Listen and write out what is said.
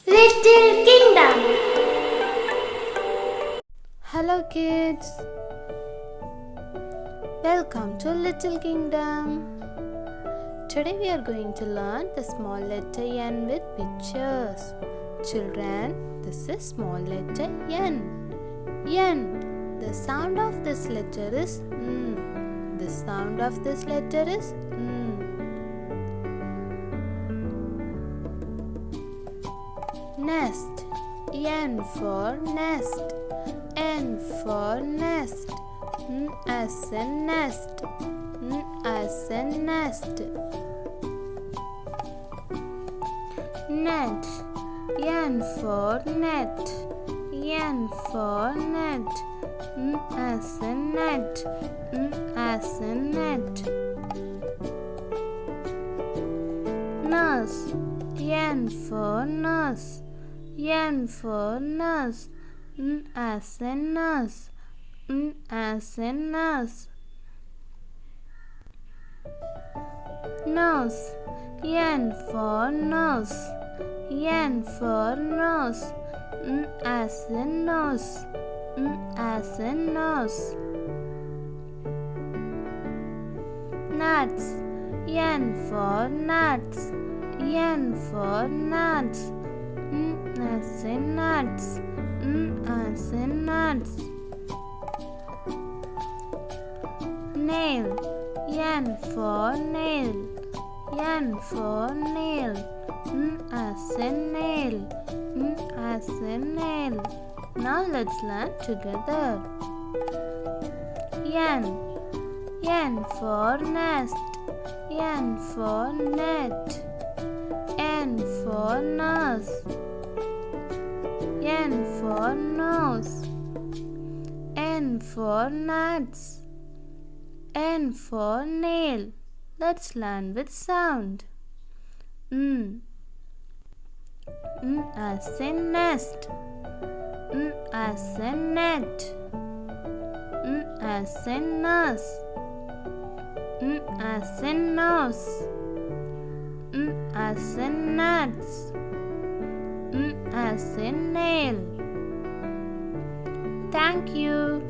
Little Kingdom. Hello kids, welcome to Little Kingdom. Today we are going to learn the small letter N with pictures. Children, this is small letter N. N. The sound of this letter is N. The sound of this letter is N. Nest. N for nest. N for nest. N as in nest. N as in nest. Net. N for net. N for net. N as in net. N as in net. Nurse. N for nurse. N for nurse. N as in nurse. N as in nurse. Nose. N for nose. N for nose. N as in nose. N as in nose. Nuts. N for nuts. N for nuts. N as in nuts. N as in nuts. Nail. N for nail. N for nail. N as in nail. N as in nail. Now let's learn together. N. N for nest. N for net. N for nurse. N for nose. N for nuts. N for nail. Let's learn with sound. N. N as in nest. N as in net. N as in nurse. N as in nose. N as in nuts. N as in nail. Thank you.